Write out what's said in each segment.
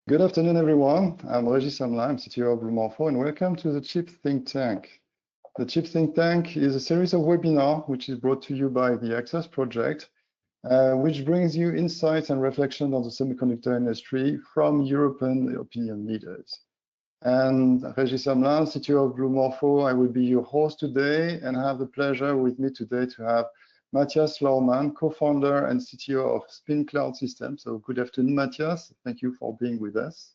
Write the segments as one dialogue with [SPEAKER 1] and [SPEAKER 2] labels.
[SPEAKER 1] Good afternoon, everyone. I'm Regis Hamelin, I'm CTO of Blumorpho, and welcome to the CHIP Think Tank. The CHIP Think Tank is a series of webinars which is brought to you by the aCCCess project, which brings you insights and reflections on the semiconductor industry from European opinion leaders. And Regis Hamelin, CTO of Blumorpho, I will be your host today, and I have the pleasure with me today to have Matthias Lohrmann, co-founder and CTO of SpiNNCloud Systems. So good afternoon, Matthias. Thank you for being with us.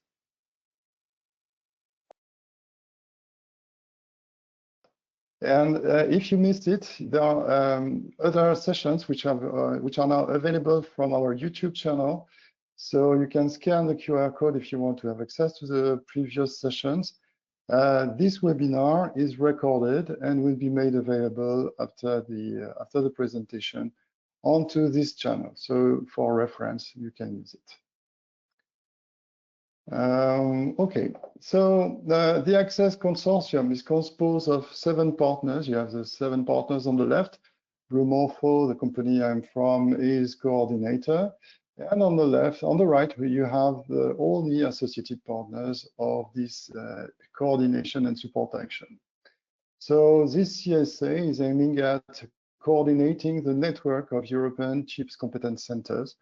[SPEAKER 1] And if you missed it, there are other sessions which are now available from our YouTube channel. So you can scan the QR code if you want to have access to the previous sessions. This webinar is recorded and will be made available after the presentation onto this channel. So for reference, you can use it. Okay, so the aCCCCess consortium is composed of 7 partners. You have the 7 partners on the left. Blumorpho, the company I'm from, is coordinator. And on the left, on the right, you have all the associated partners of this coordination and support action. So this CSA is aiming at coordinating the network of European CHIPS competence centers.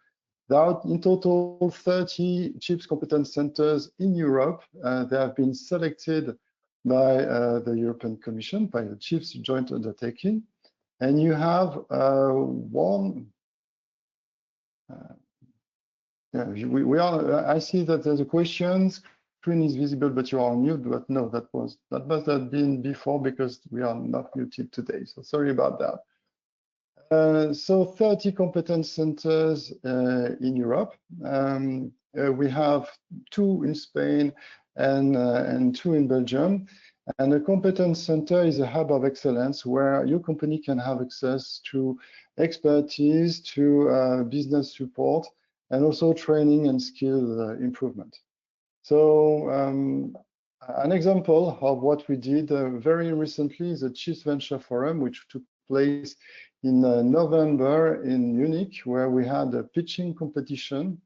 [SPEAKER 1] There are in total 30 CHIPS competence centers in Europe. They have been selected by the European Commission, by the CHIPS joint undertaking. And you have I see that there's a question. Screen is visible, but you are on mute. But no, that must have been before because we are not muted today. So sorry about that. So 30 competence centers in Europe. We have 2 in Spain and 2 in Belgium. And a competence center is a hub of excellence where your company can have access to expertise, to business support, and also training and skill improvement. So an example of what we did very recently is the CHIPS Venture Forum, which took place in November in Munich, where we had a pitching competition.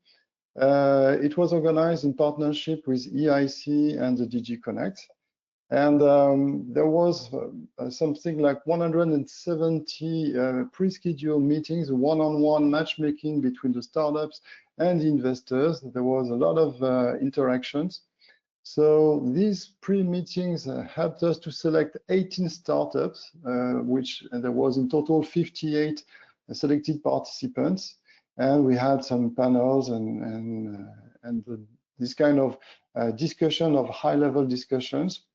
[SPEAKER 1] It was organized in partnership with EIC and the DG Connect. And there was something like 170 pre-scheduled meetings, one-on-one matchmaking between the startups and the investors. There was a lot of interactions. So these pre-meetings helped us to select 18 startups, and there was in total 58 selected participants. And we had some panels and this kind of discussion of high-level discussions.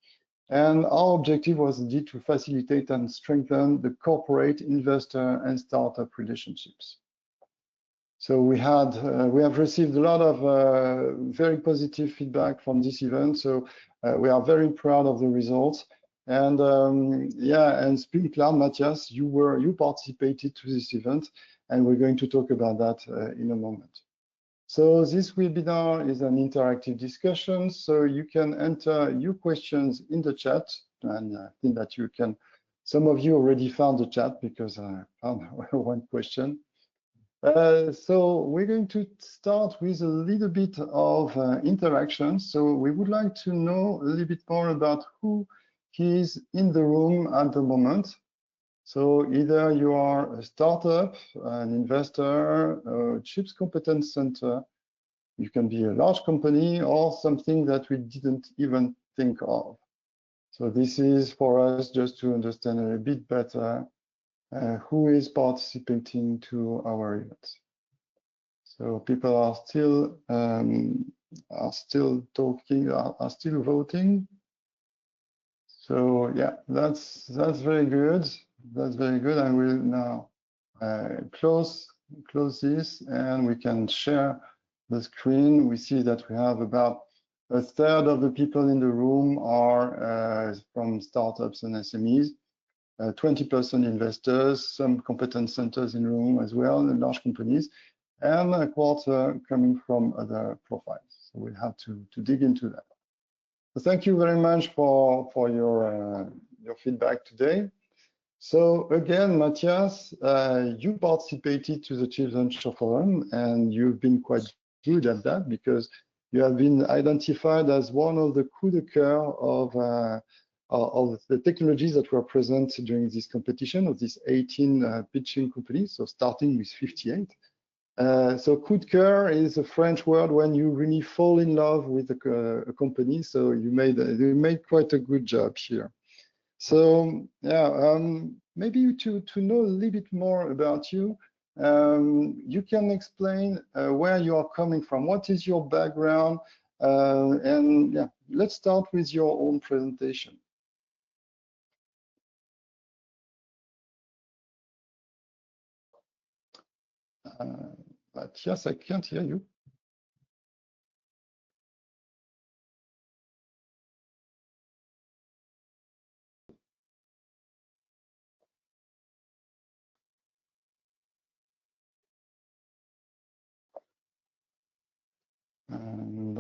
[SPEAKER 1] And our objective was indeed to facilitate and strengthen the corporate, investor, and startup relationships. So we have received a lot of very positive feedback from this event. So we are very proud of the results. And yeah, and SpiNNCloud, Matthias, you participated to this event, and we're going to talk about that in a moment. So this webinar is an interactive discussion, so you can enter your questions in the chat, and I think that you can, some of you already found the chat because I found one question. So we're going to start with a little bit of interaction. So we would like to know a little bit more about who is in the room at the moment. So either you are a startup, an investor, a CHIPS competence center, you can be a large company or something that we didn't even think of. So this is for us just to understand a bit better who is participating to our events. So people are still talking, are still voting. So yeah, that's very good. That's very good. I will now close this, and we can share the screen. We see that we have about a third of the people in the room are from startups and SMEs, 20% investors, some competence centers in the room as well, and large companies, and a quarter coming from other profiles. So we have to dig into that. So thank you very much for your feedback today. So again, Matthias, you participated to the CHIPS Venture Forum, and you've been quite good at that because You have been identified as one of the coup de coeur of the technologies that were present during this competition of these 18 pitching companies, so starting with 58. So coup de coeur is a French word when you really fall in love with a company. So you made quite a good job here. So yeah, maybe to know a little bit more about you, you can explain where you are coming from. What is your background? And yeah, let's start with your own presentation. Matthias, I can't hear you.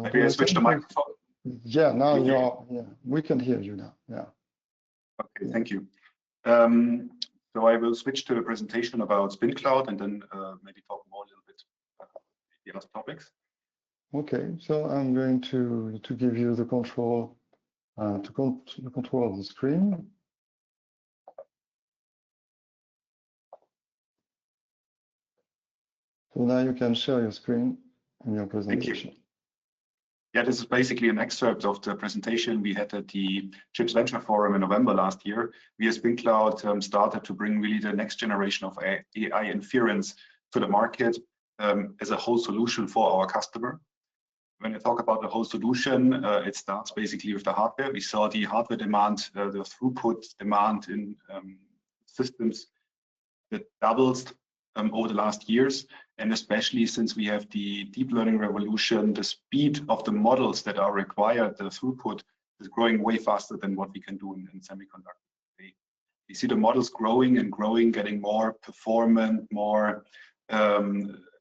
[SPEAKER 2] Maybe I switch the microphone.
[SPEAKER 1] Yeah, now you're. Yeah, we can hear you now. Yeah.
[SPEAKER 2] Okay, thank you. So I will switch to a presentation about SpiNNCloud and then maybe talk more a little bit about the other topics.
[SPEAKER 1] Okay, so I'm going to give you the control to control the screen. So now you can share your screen and your presentation.
[SPEAKER 2] Thank you. Yeah, this is basically an excerpt of the presentation we had at the CHIPS Venture Forum in November last year. We as SpiNNCloud started to bring really the next generation of AI inference to the market as a whole solution for our customer. When I talk about the whole solution, it starts basically with the hardware. We saw the hardware demand, the throughput demand in systems that doubles over the last years, and especially since we have the deep learning revolution, the speed of the models that are required, the throughput is growing way faster than what we can do in semiconductors today. We see the models growing and growing, getting more performant, more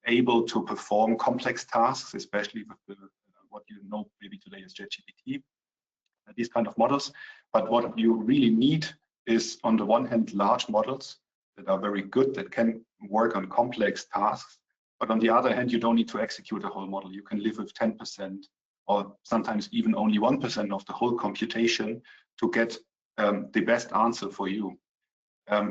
[SPEAKER 2] able to perform complex tasks, especially with what you know maybe today is ChatGPT, these kind of models. But what you really need is, on the one hand, large models that are very good, that can work on complex tasks. But on the other hand, you don't need to execute a whole model. You can live with 10% or sometimes even only 1% of the whole computation to get the best answer for you.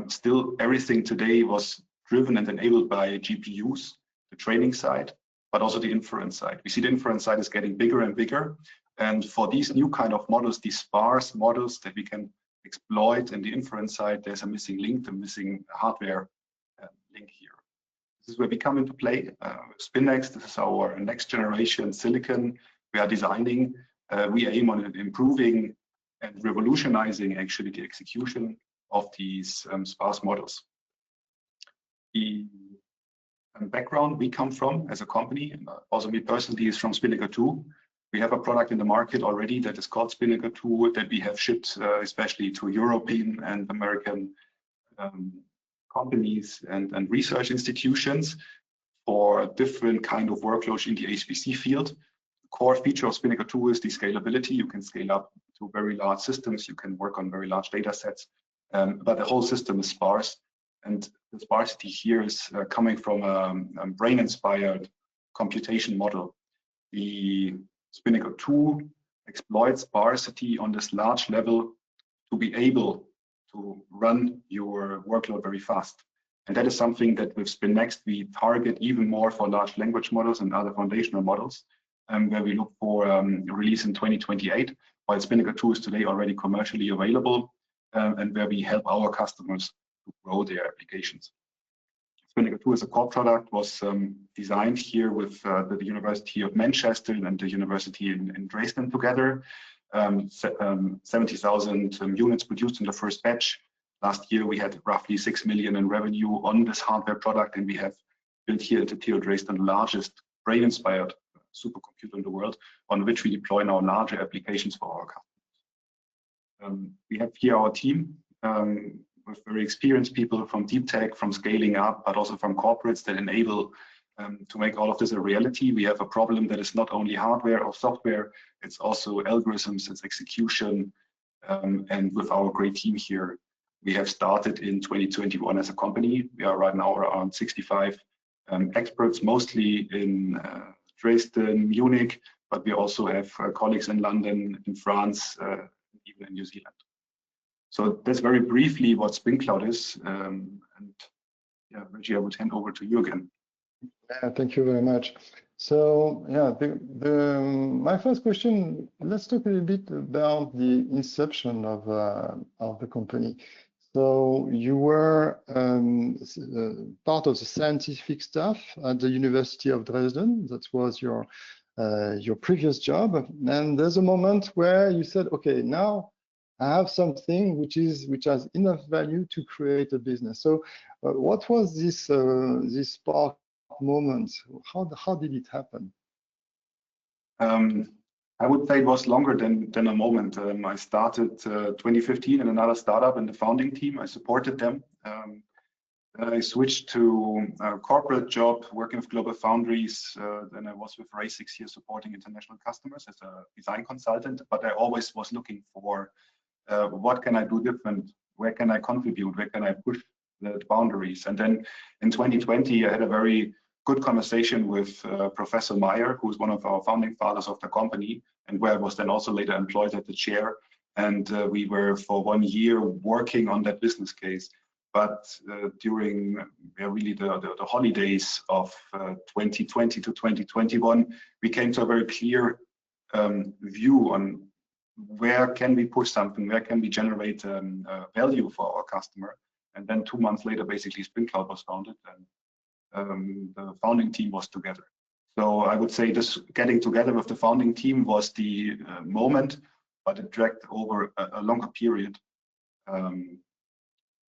[SPEAKER 2] Still, everything today was driven and enabled by GPUs, the training side, but also the inference side. We see the inference side is getting bigger and bigger. And for these new kind of models, these sparse models that we can exploit in the inference side, there's a missing link, the missing hardware link here. This is where we come into play. SpiNNex, this is our next generation silicon we are designing. We aim on improving and revolutionizing actually the execution of these sparse models. The background we come from as a company, and also me personally, is from SpiNNCloud. We have a product in the market already that is called SpiNNCloud that we have shipped especially to European and American companies and research institutions for different kind of workloads in the HPC field. The core feature of SpiNNCloud is the scalability. You can scale up to very large systems. You can work on very large data sets, but the whole system is sparse. And the sparsity here is coming from a brain-inspired computation model. The SpiNNCloud exploits sparsity on this large level to be able to run your workload very fast. And that is something that with SpiNNex we target even more for large language models and other foundational models, where we look for a release in 2028, while SpiNNCloud is today already commercially available, and where we help our customers to grow their applications. SpiNNCloud as a core product was designed here with the University of Manchester and the University in Dresden together. 70,000 units produced in the first batch. Last year we had roughly 6 million in revenue on this hardware product, and we have built here at the TU Dresden the largest brain-inspired supercomputer in the world, on which we deploy now larger applications for our customers. We have here our team with very experienced people from deep tech, from scaling up, but also from corporates that enable to make all of this a reality. We have a problem that is not only hardware or software, it's also algorithms, it's execution. And with our great team here, we have started in 2021 as a company. We are right now around 65 experts, mostly in Dresden, Munich, but we also have colleagues in London, in France, even in New Zealand. So that's very briefly what SpiNNCloud is. And yeah, Reggie, I would hand over to you again.
[SPEAKER 1] Yeah, thank you very much. So yeah, my first question, let's talk a little bit about the inception of the company. So you were part of the scientific staff at the University of Dresden. That was your previous job. And there's a moment where you said, okay, now I have something which has enough value to create a business. So what was this spark moment? How did it happen?
[SPEAKER 2] I would say it was longer than a moment. I started 2015 in another startup in the founding team. I supported them. Then I switched to a corporate job working with global foundries. Then I was with Ray 6 years supporting international customers as a design consultant. But I always was looking for what can I do different? Where can I contribute? Where can I push the boundaries? And then in 2020, I had a very good conversation with Professor Meyer, who's one of our founding fathers of the company, and where I was then also later employed at the chair. And we were for 1 year working on that business case. But during really the holidays of 2020 to 2021, we came to a very clear view on where can we push something, where can we generate value for our customer. And then 2 months later, basically SpiNNCloud was founded, and the founding team was together. So I would say this getting together with the founding team was the moment, but it dragged over a longer period.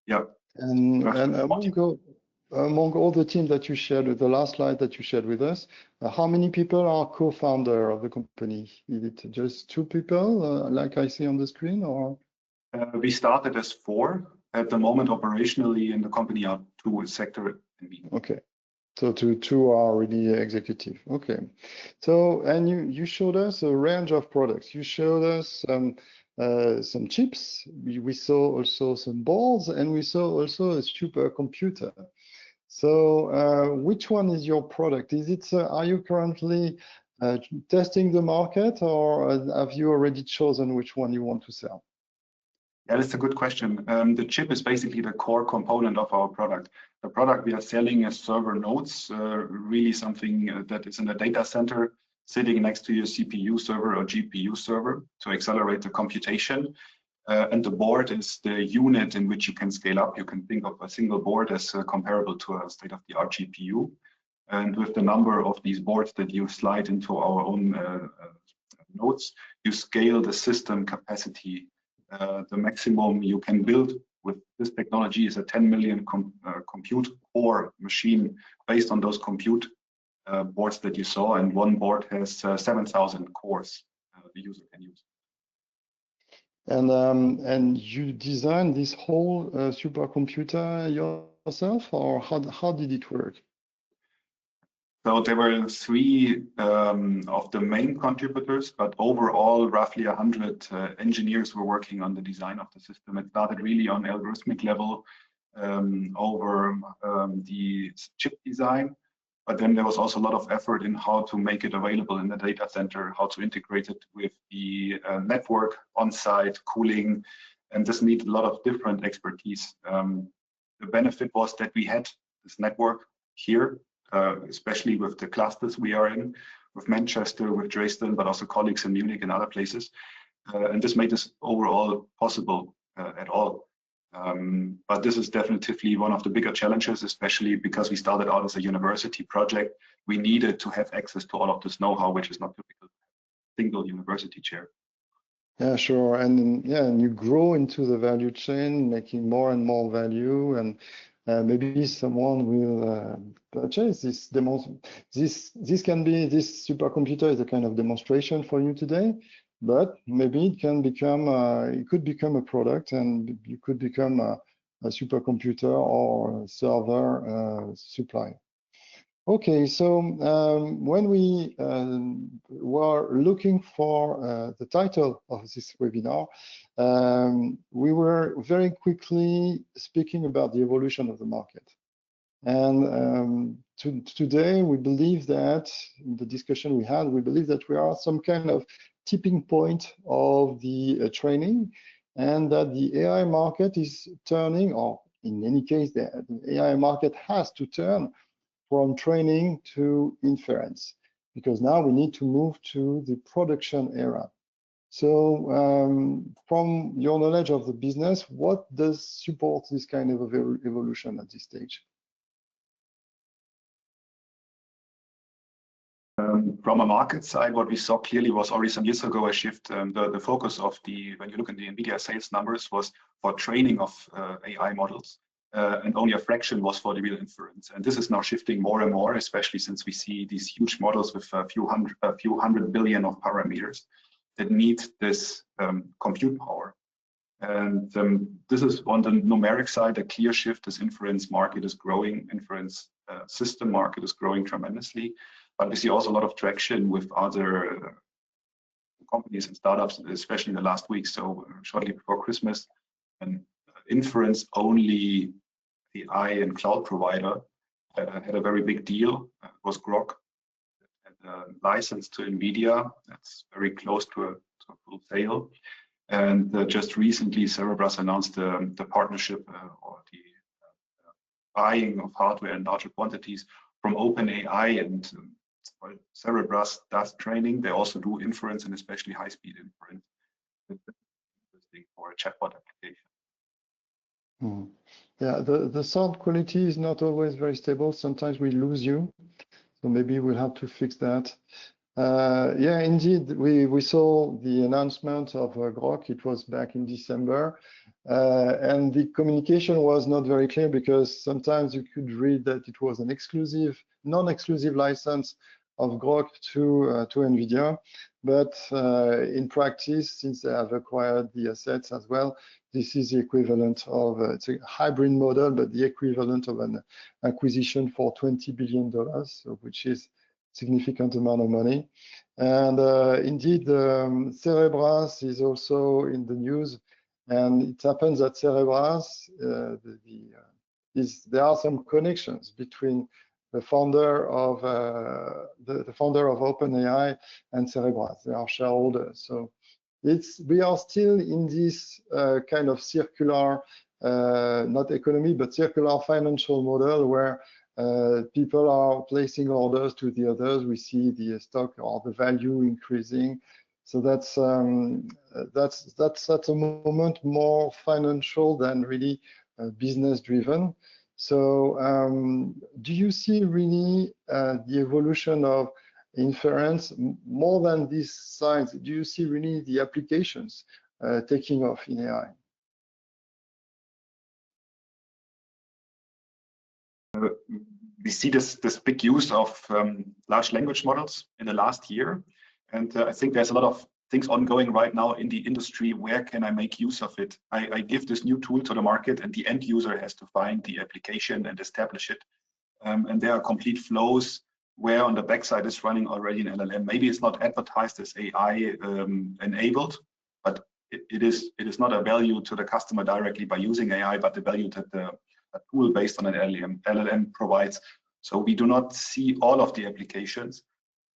[SPEAKER 2] Yeah.
[SPEAKER 1] And among all the team that you shared with the last slide that you shared with us, how many people are co-founder of the company? Is it just 2 people, like I see on the screen, or?
[SPEAKER 2] We started as 4. At the moment, operationally in the company are 2 sector and me.
[SPEAKER 1] Okay. So two are really executive. Okay. So, and you showed us a range of products. You showed us some chips. We saw also some boards, and we saw also a supercomputer. So, which one is your product? Is it? Are you currently testing the market, or have you already chosen which one you want to sell?
[SPEAKER 2] Yeah, that's a good question. The chip is basically the core component of our product. The product we are selling is server nodes, really something that is in a data center sitting next to your CPU server or GPU server to accelerate the computation. And the board is the unit in which you can scale up. You can think of a single board as comparable to a state-of-the-art GPU. And with the number of these boards that you slide into our own nodes, you scale the system capacity. The maximum you can build with this technology is a 10 million compute core machine based on those compute boards that you saw, and one board has 7,000 cores the user can use.
[SPEAKER 1] And you designed this whole supercomputer yourself, or how did it work?
[SPEAKER 2] So there were 3 of the main contributors, but overall, roughly 100 engineers were working on the design of the system. It started really on algorithmic level over the chip design, but then there was also a lot of effort in how to make it available in the data center, how to integrate it with the network on-site cooling, and this needed a lot of different expertise. The benefit was that we had this network here, especially with the clusters we are in, with Manchester, with Dresden, but also colleagues in Munich and other places. And this made this overall possible at all. But this is definitely one of the bigger challenges, especially because we started out as a university project. We needed to have access to all of this know-how, which is not typical single university chair.
[SPEAKER 1] Yeah, sure. And yeah, and you grow into the value chain, making more and more value, and maybe someone will purchase this demo. This supercomputer is a kind of demonstration for you today, but maybe it can become it could become a product, and you could become a supercomputer or a server supplier. Okay, so when we were looking for the title of this webinar, we were very quickly speaking about the evolution of the market. And today, we believe that, in the discussion we had, we believe that we are some kind of tipping point of the training, and that the AI market is turning, or in any case, the AI market has to turn from training to inference, because now we need to move to the production era. So from your knowledge of the business, what does support this kind of evolution at this stage?
[SPEAKER 2] From a market side, what we saw clearly was already some years ago a shift. The focus of when you look at the NVIDIA sales numbers, was for training of AI models, and only a fraction was for the real inference. And this is now shifting more and more, especially since we see these huge models with a few hundred billion of parameters that need this compute power. And this is on the numeric side, a clear shift. This inference market is growing, inference system market is growing tremendously. But we see also a lot of traction with other companies and startups, especially in the last week. So shortly before Christmas, an inference only AI and cloud provider had a very big deal. It was Grok, license to NVIDIA. That's very close to a full sale. And just recently, Cerebras announced the partnership or the buying of hardware in larger quantities from OpenAI. And while Cerebras does training, they also do inference, and especially high-speed inference. It's interesting for a chatbot application.
[SPEAKER 1] Yeah, the sound quality is not always very stable. Sometimes we lose you, so maybe we'll have to fix that. Yeah, indeed, we saw the announcement of Grok. It was back in December, and the communication was not very clear, because sometimes you could read that it was an non-exclusive license of Grok to NVIDIA, but in practice, since they have acquired the assets as well, this is the equivalent of it's a hybrid model, but the equivalent of an acquisition for $20 billion, so which is significant amount of money. And indeed, Cerebras is also in the news, and it happens that Cerebras, there are some connections between the founder of OpenAI and Cerebras. They are shareholders. So we are still in this kind of circular, not economy, but circular financial model, where people are placing orders to the others. We see the stock or the value increasing. So that's at the moment more financial than really business driven. So do you see really the evolution of inference more than these sides? Do you see really the applications taking off in AI?
[SPEAKER 2] We see this big use of large language models in the last year. And I think there's a lot of things ongoing right now in the industry. Where can I make use of it? I give this new tool to the market, and the end user has to find the application and establish it. And there are complete flows where on the backside is running already an LLM. Maybe it's not advertised as AI enabled, but it is not a value to the customer directly by using AI, but the value that a tool based on an LLM provides. So we do not see all of the applications,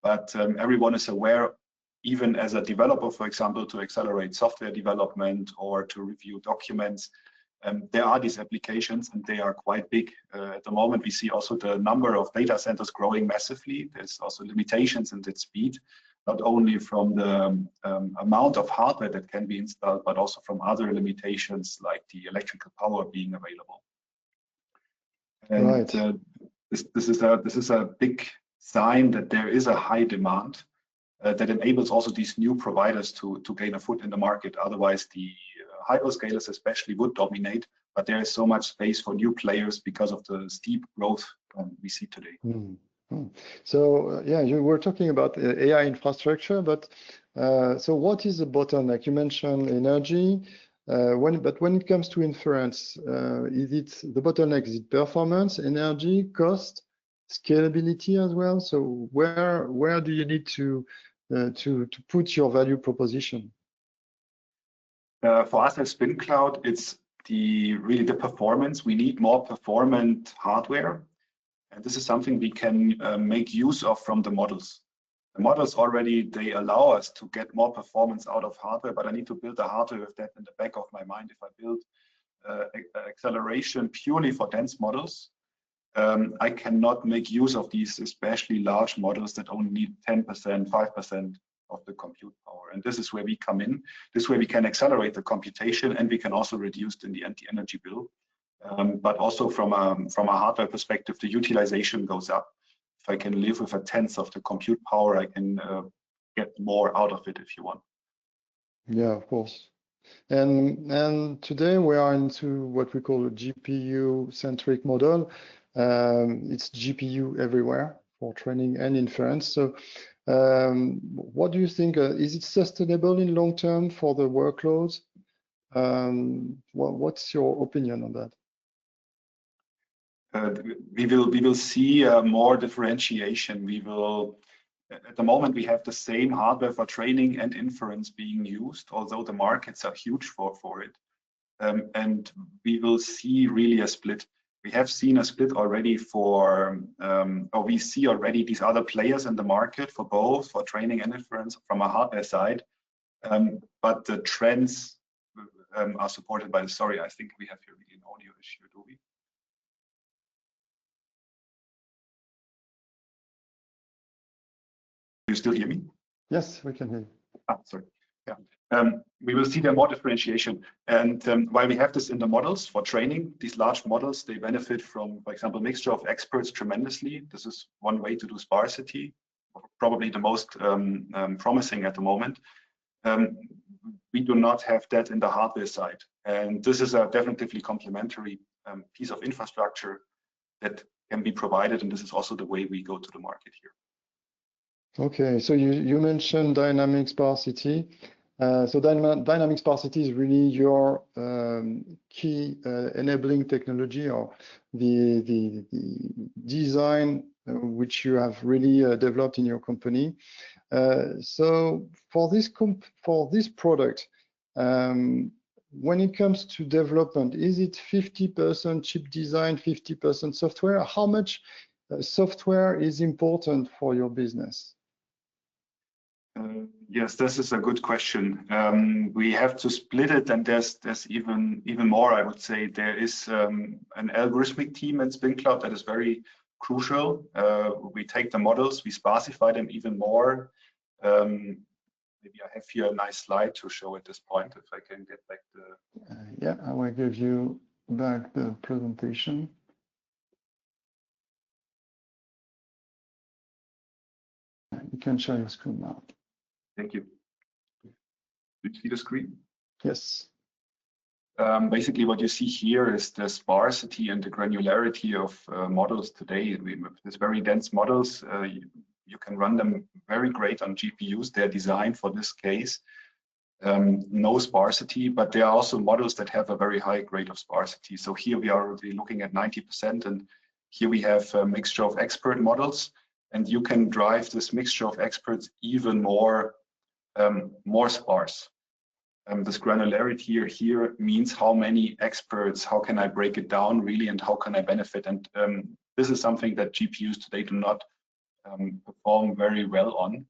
[SPEAKER 2] but everyone is aware, even as a developer, for example, to accelerate software development or to review documents. There are these applications, and they are quite big. At the moment, we see also the number of data centers growing massively. There's also limitations in its speed, not only from the amount of hardware that can be installed, but also from other limitations like the electrical power being available. And
[SPEAKER 1] right.
[SPEAKER 2] This is a big sign that there is a high demand that enables also these new providers to gain a foot in the market. Otherwise, the hyperscalers especially would dominate, but there is so much space for new players because of the steep growth we see today.
[SPEAKER 1] So yeah, you were talking about AI infrastructure, but so what is the bottleneck? You mentioned energy, but when it comes to inference, is it the bottleneck? Is it performance, energy, cost, scalability as well? So where do you need to put your value proposition?
[SPEAKER 2] For us at SpiNNCloud, it's really the performance. We need more performant hardware. And this is something we can make use of from the models. The models already, they allow us to get more performance out of hardware, but I need to build the hardware with that in the back of my mind. If I build acceleration purely for dense models, I cannot make use of these especially large models that only need 10%, 5% of the compute power. And this is where we come in. This way we can accelerate the computation, and we can also reduce in the end the energy bill. But also from a hardware perspective, the utilization goes up. If I can live with a tenth of the compute power, I can get more out of it if you want.
[SPEAKER 1] Yeah, of course. And today we are into what we call a GPU-centric model. It's GPU everywhere for training and inference. So what do you think? Is it sustainable in long term for the workloads? What's your opinion on that?
[SPEAKER 2] We will see more differentiation. We will, at the moment, we have the same hardware for training and inference being used, although the markets are huge for it. And we will see really a split. We have seen a split already for, or we see already these other players in the market for both, for training and inference from a hardware side. But the trends are supported by the, sorry, I think we have here really an audio issue, do we? You still hear me?
[SPEAKER 1] Yes, we can hear you.
[SPEAKER 2] Sorry. Yeah. We will see there more differentiation. And while we have this in the models for training, these large models, they benefit from, for example, mixture of experts tremendously. This is one way to do sparsity, probably the most promising at the moment. We do not have that in the hardware side. And this is a definitively complementary piece of infrastructure that can be provided. And this is also the way we go to the market here.
[SPEAKER 1] Okay, so you mentioned dynamic sparsity. So dynamic sparsity is really your key enabling technology, or the design which you have really developed in your company. So for this product, when it comes to development, is it 50% chip design, 50% software? How much software is important for your business?
[SPEAKER 2] Yes, this is a good question. We have to split it, and there's even more. I would say there is an algorithmic team at SpiNNCloud that is very crucial. We take the models, we sparsify them even more. Maybe I have here a nice slide to show at this point. If I can get back the.
[SPEAKER 1] Yeah, I will give you back the presentation. You can share your screen now.
[SPEAKER 2] Thank you. Do you see the screen?
[SPEAKER 1] Yes.
[SPEAKER 2] Basically, what you see here is the sparsity and the granularity of models today. With very dense models, you can run them very great on GPUs. They're designed for this case. No sparsity, but there are also models that have a very high grade of sparsity. So here we are already looking at 90%, and here we have a mixture of expert models, and you can drive this mixture of experts even more sparse. This granularity here means how many experts, how can I break it down really, and how can I benefit? And this is something that GPUs today do not perform very well on.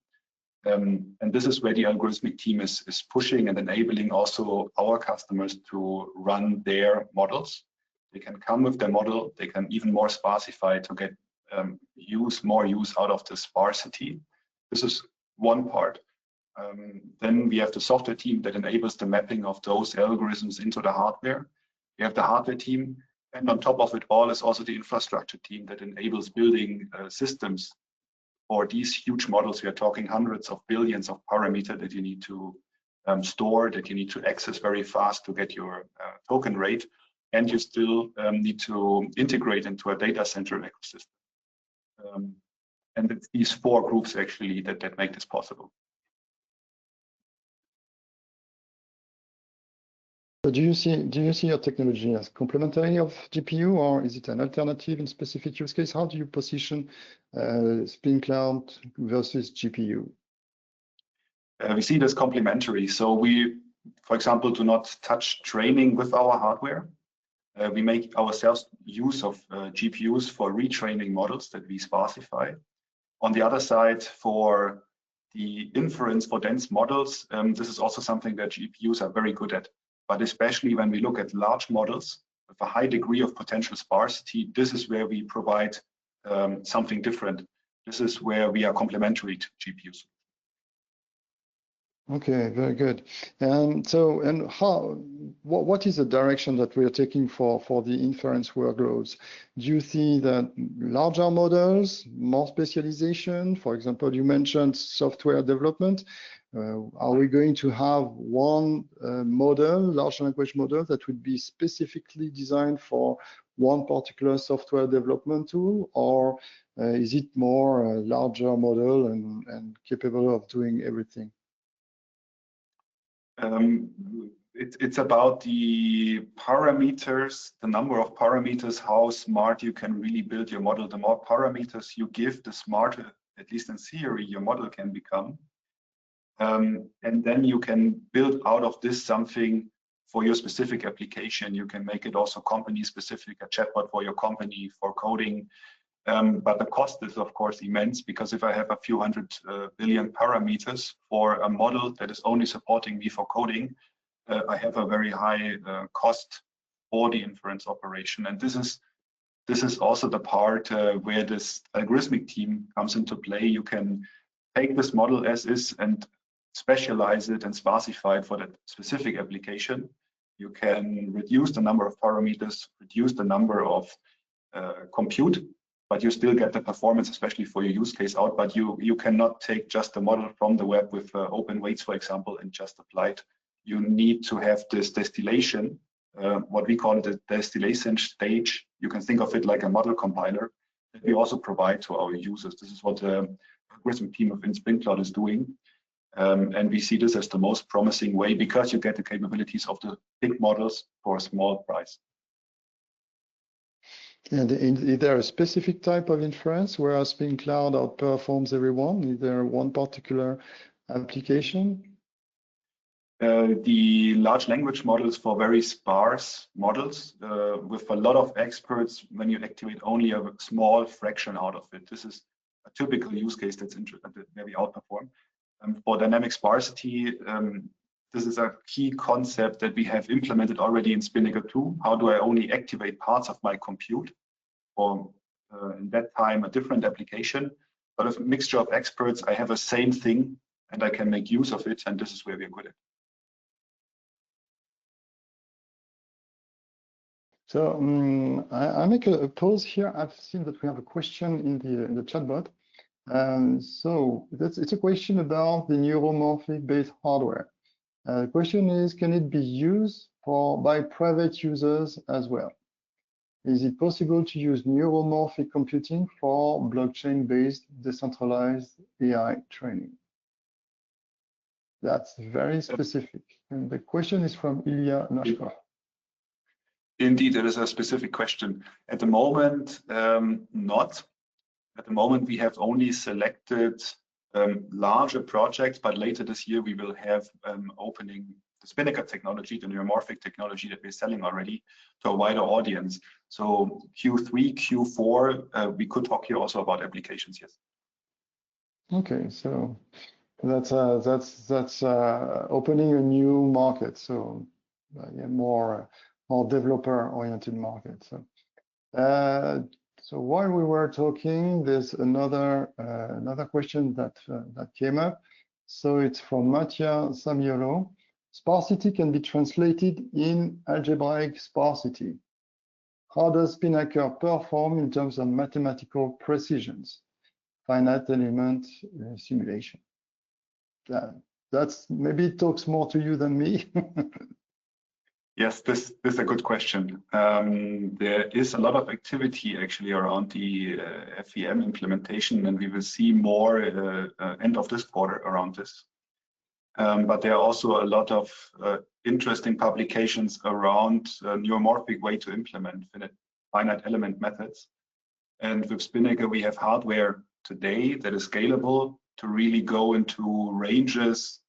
[SPEAKER 2] And this is where the algorithmic team is pushing and enabling also our customers to run their models. They can come with their model, they can even more sparsify to get more use out of the sparsity. This is one part. Then we have the software team that enables the mapping of those algorithms into the hardware. We have the hardware team, and on top of it all is also the infrastructure team that enables building systems for these huge models. We are talking hundreds of billions of parameters that you need to store, that you need to access very fast to get your token rate, and you still need to integrate into a data center ecosystem. And it's these four groups actually that make this possible.
[SPEAKER 1] So do you see your technology as complementary of GPU, or is it an alternative in specific use case? How do you position SpiNNCloud versus GPU?
[SPEAKER 2] We see it as complementary. So we, for example, do not touch training with our hardware. We make ourselves use of GPUs for retraining models that we sparsify. On the other side, for the inference for dense models, this is also something that GPUs are very good at. But especially when we look at large models with a high degree of potential sparsity, this is where we provide something different. This is where we are complementary to GPUs.
[SPEAKER 1] Okay, very good. And so, and what is the direction that we are taking for the inference workloads? Do you see that larger models, more specialization? For example, you mentioned software development. Are we going to have one model, large language model, that would be specifically designed for one particular software development tool, or is it more a larger model and capable of doing everything?
[SPEAKER 2] It's about the parameters, the number of parameters, how smart you can really build your model. The more parameters you give, the smarter, at least in theory, your model can become. And then you can build out of this something for your specific application. You can make it also company specific, a chatbot for your company, for coding. But the cost is, of course, immense, because if I have a few hundred billion parameters for a model that is only supporting me for coding, I have a very high cost for the inference operation. And this is also the part where this algorithmic team comes into play. You can take this model as is and specialize it and sparsify it for that specific application. You can reduce the number of parameters, reduce the number of compute, but you still get the performance, especially for your use case out. But you cannot take just the model from the web with open weights, for example, and just apply it. You need to have this distillation, what we call the distillation stage. You can think of it like a model compiler that we also provide to our users. This is what the algorithm team of SpiNNCloud is doing. And we see this as the most promising way, because you get the capabilities of the big models for a small price.
[SPEAKER 1] And is there a specific type of inference where SpiNNCloud outperforms everyone? Is there one particular application?
[SPEAKER 2] The large language models for very sparse models with a lot of experts, when you activate only a small fraction out of it. This is a typical use case that's where we outperform. For dynamic sparsity, this is a key concept that we have implemented already in SpiNNCloud 2. How do I only activate parts of my compute, or in that time a different application? But with a mixture of experts, I have a same thing and I can make use of it, and this is where we're good at.
[SPEAKER 1] So I make a pause here. I've seen that we have a question in the chat bot. So it's a question about the neuromorphic-based hardware. The question is, can it be used by private users as well? Is it possible to use neuromorphic computing for blockchain-based decentralized AI training? That's very specific. And the question is from Ilya Nashkov.
[SPEAKER 2] Indeed, it is a specific question. At the moment, not. At the moment, we have only selected larger projects, but later this year we will have opening the SpiNNCloud technology, the neuromorphic technology that we're selling already, to a wider audience. So Q3, Q4, we could talk here also about applications, yes.
[SPEAKER 1] Okay, so that's opening a new market, so yeah, more developer-oriented market. So while we were talking, there's another question that came up. So it's from Matthias Lohrmann. Sparsity can be translated in algebraic sparsity. How does SpiNNCloud perform in terms of mathematical precisions, finite element simulation? That's maybe it talks more to you than me.
[SPEAKER 2] Yes, this is a good question. There is a lot of activity actually around the FEM implementation, and we will see more end of this quarter around this. But there are also a lot of interesting publications around neuromorphic way to implement finite element methods. And with SpiNNCloud, we have hardware today that is scalable to really go into ranges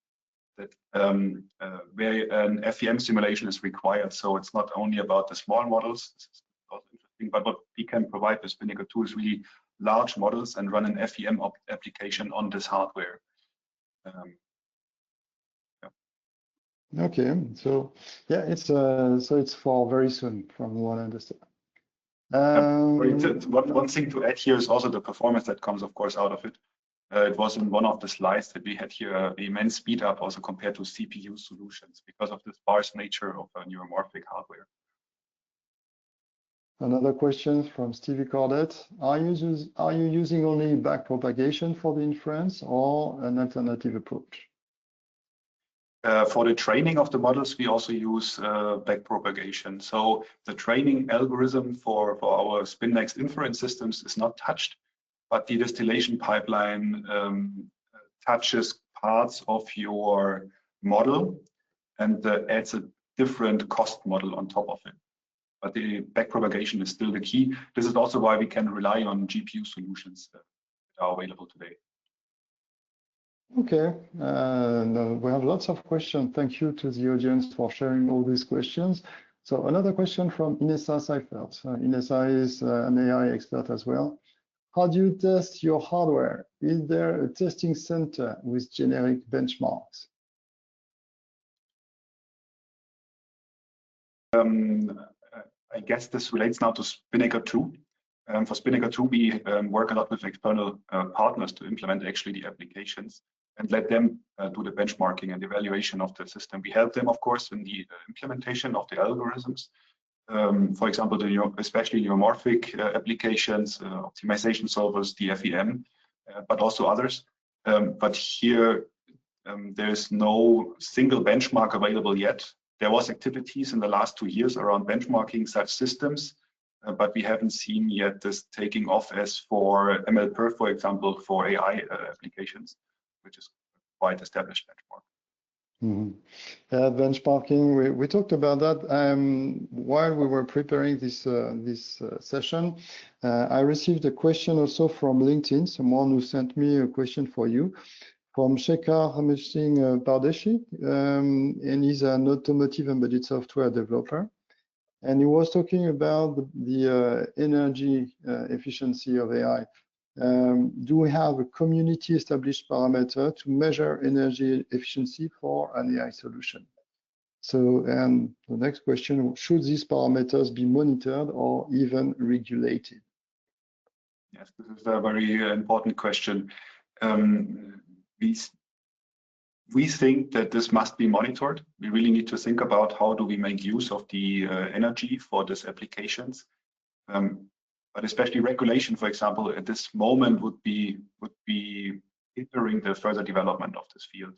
[SPEAKER 2] where an FEM simulation is required. So it's not only about the small models. This is also interesting, but what we can provide with SpiNNCloud 2 is really large models and run an FEM application on this hardware.
[SPEAKER 1] Okay, so yeah, it's for very soon, from what I understand.
[SPEAKER 2] One thing to add here is also the performance that comes, of course, out of it. It was in one of the slides that we had here an immense speed up also compared to CPU solutions because of the sparse nature of neuromorphic hardware.
[SPEAKER 1] Another question from Stevie Cordet. Are you using only backpropagation for the inference or an alternative approach?
[SPEAKER 2] For the training of the models, we also use backpropagation. So the training algorithm for our SpiNNext inference systems is not touched, but the distillation pipeline touches parts of your model and adds a different cost model on top of it. But the backpropagation is still the key. This is also why we can rely on GPU solutions that are available today.
[SPEAKER 1] Okay, no, we have lots of questions. Thank you to the audience for sharing all these questions. So another question from Inessa Seifert. Inessa is an AI expert as well. How do you test your hardware? Is there a testing center with generic benchmarks?
[SPEAKER 2] I guess this relates now to SpiNNCloud 2. For SpiNNCloud 2, we work a lot with external partners to implement actually the applications and let them do the benchmarking and evaluation of the system. We help them, of course, in the implementation of the algorithms. For example, especially neuromorphic applications, optimization solvers, the FEM, but also others. But here, there's no single benchmark available yet. There was activities in the last 2 years around benchmarking such systems, but we haven't seen yet this taking off as for MLPerf, for example, for AI applications, which is quite established benchmark.
[SPEAKER 1] Benchmarking, we talked about that while we were preparing this session. I received a question also from LinkedIn, someone who sent me a question for you, from Shekhar Hamishing Pardeshi, and he's an automotive embedded software developer. And he was talking about the energy efficiency of AI. Do we have a community established parameter to measure energy efficiency for an AI solution? So, and the next question, should these parameters be monitored or even regulated?
[SPEAKER 2] Yes, this is a very important question. We think that this must be monitored. We really need to think about how do we make use of the energy for these applications. But especially regulation, for example, at this moment would be hindering the further development of this field.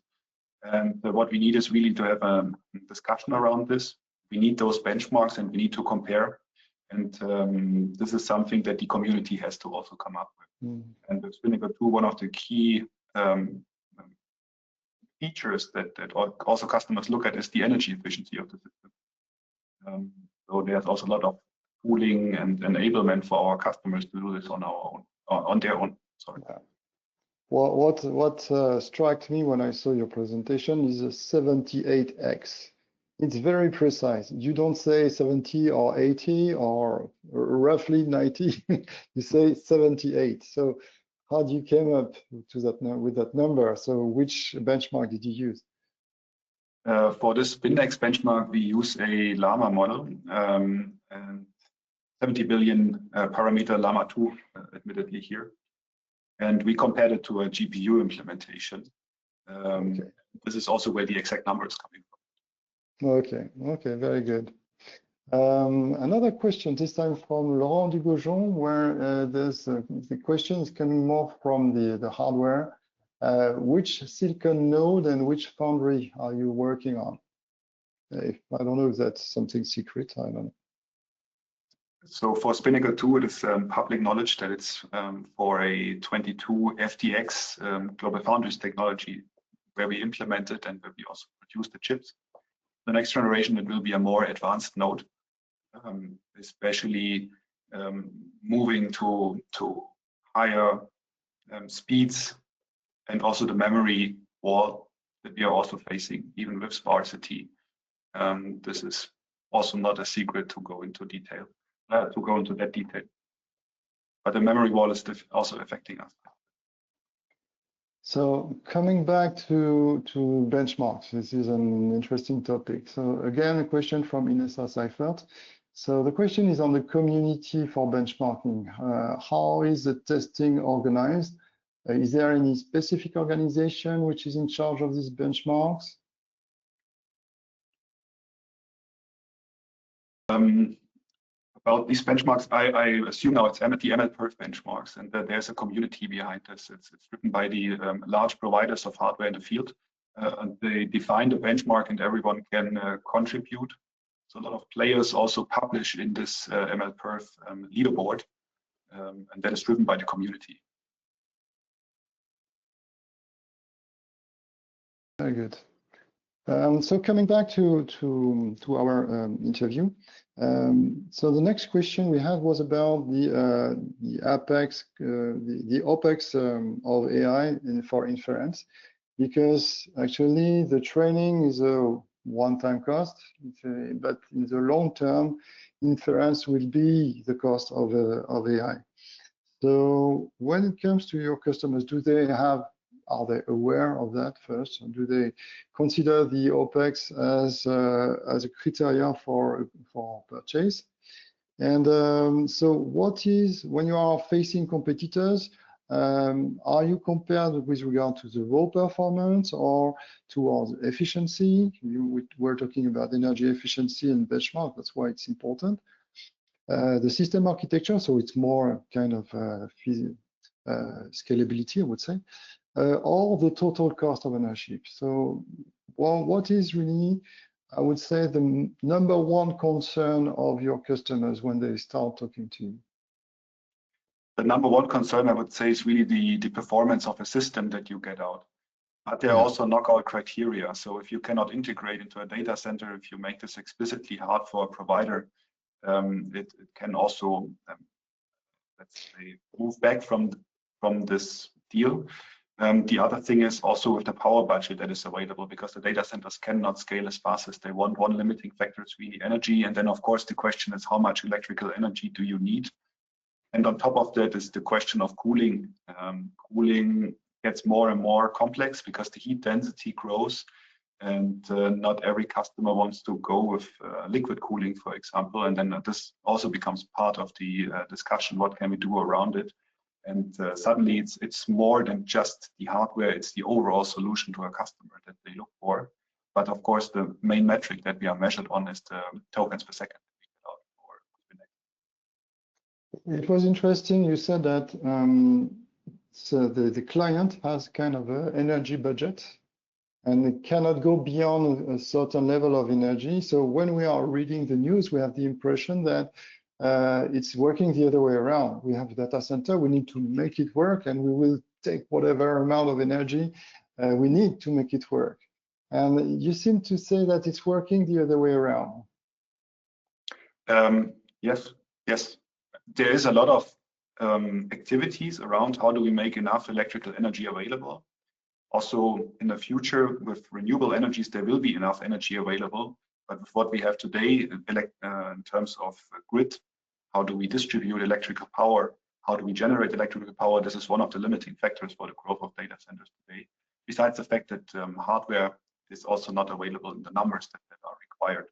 [SPEAKER 2] And what we need is really to have a discussion around this. We need those benchmarks and we need to compare. And this is something that the community has to also come up with. And with SpiNNCloud 2, one of the key features that also customers look at is the energy efficiency of the system. So there's also a lot of tooling and enablement for our customers to do this on their own. Sorry.
[SPEAKER 1] Yeah. Well, what struck me when I saw your presentation is a 78x. It's very precise. You don't say 70 or 80 or roughly 90. You say 78. So how do you came up to that with that number? So which benchmark did you use?
[SPEAKER 2] For this SpiNNext benchmark, we use a Llama model, and 70 billion parameter Llama 2, admittedly here. And we compared it to a GPU implementation. Okay. This is also where the exact number is coming from.
[SPEAKER 1] Okay, very good. Another question, this time from Laurent Dugaujon, where the question is coming more from the hardware. Which silicon node and which foundry are you working on? I don't know if that's something secret, I don't know.
[SPEAKER 2] So for SpiNNCloud 2, it is public knowledge that it's for a 22 FTX Global Foundries technology where we implemented and where we also produce the chips. The next generation, it will be a more advanced node, especially moving to higher speeds, and also the memory wall that we are also facing, even with sparsity. This is also not a secret to go into detail, that detail. But the memory wall is also affecting us.
[SPEAKER 1] So coming back to benchmarks, this is an interesting topic. So again, a question from Inessa Seifert. So the question is on the community for benchmarking. How is the testing organized? Is there any specific organization which is in charge of these benchmarks?
[SPEAKER 2] About these benchmarks, I assume now it's the MLPerf benchmarks, and that there's a community behind this. It's driven by the large providers of hardware in the field, and they define the benchmark, and everyone can contribute. So a lot of players also publish in this MLPerf leaderboard, and that is driven by the community.
[SPEAKER 1] Very good. So coming back to our interview, so the next question we had was about the OpEx of AI for inference, because actually the training is a one-time cost, but in the long term, inference will be the cost of AI. So when it comes to your customers, are they aware of that first? And do they consider the OpEx as a criteria for purchase? And so when you are facing competitors, are you compared with regard to the raw performance or towards efficiency? We're talking about energy efficiency and benchmark, that's why it's important. The system architecture, so it's more kind of scalability, I would say. Or the total cost of ownership. So what is really, I would say, the number one concern of your customers when they start talking to you?
[SPEAKER 2] The number one concern, I would say, is really the performance of a system that you get out. But there are also knockout criteria. So if you cannot integrate into a data center, if you make this explicitly hard for a provider, it can also, let's say, move back from this deal. The other thing is also with the power budget that is available, because the data centers cannot scale as fast as they want. One limiting factor is really energy. And then, of course, the question is how much electrical energy do you need? And on top of that is the question of cooling. Cooling gets more and more complex because the heat density grows, and not every customer wants to go with liquid cooling, for example. And then this also becomes part of the discussion, what can we do around it? And suddenly it's more than just the hardware, it's the overall solution to a customer that they look for. But of course, the main metric that we are measured on is the tokens per second.
[SPEAKER 1] It was interesting, you said that so the client has kind of an energy budget and it cannot go beyond a certain level of energy. So when we are reading the news, we have the impression that it's working the other way around. We have a data center, we need to make it work, and we will take whatever amount of energy we need to make it work. And you seem to say that it's working the other way around.
[SPEAKER 2] Yes. There is a lot of activities around how do we make enough electrical energy available. Also, in the future, with renewable energies, there will be enough energy available. But with what we have today, in terms of grid, how do we distribute electrical power? How do we generate electrical power? This is one of the limiting factors for the growth of data centers today. Besides the fact that hardware is also not available in the numbers that are required.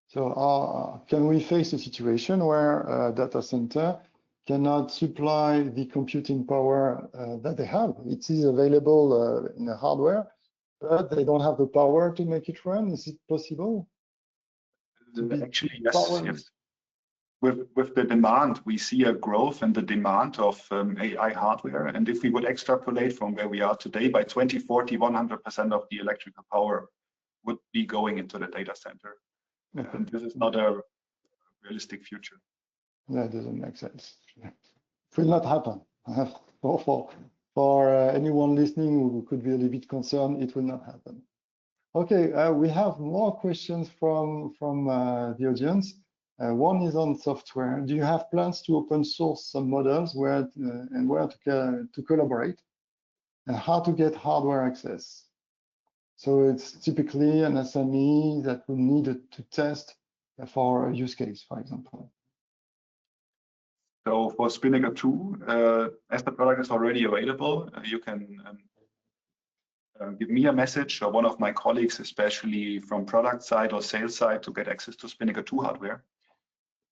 [SPEAKER 1] So can we face a situation where a data center cannot supply the computing power that they have? It is available in the hardware, but they don't have the power to make it run. Is it possible?
[SPEAKER 2] Actually, yes. With the demand, we see a growth in the demand of AI hardware. And if we would extrapolate from where we are today, by 2040, 100% of the electrical power would be going into the data center. And this is not a realistic future.
[SPEAKER 1] That doesn't make sense. It will not happen. For anyone listening who could be a little bit concerned, it will not happen. Okay, we have more questions from the audience. One is on software. Do you have plans to open source some models where to collaborate, and how to get hardware access? So it's typically an SME that will need to test for a use case, for example.
[SPEAKER 2] So for SpiNNCloud 2, as the product is already available, you can give me a message or one of my colleagues, especially from product side or sales side, to get access to SpiNNCloud 2 hardware.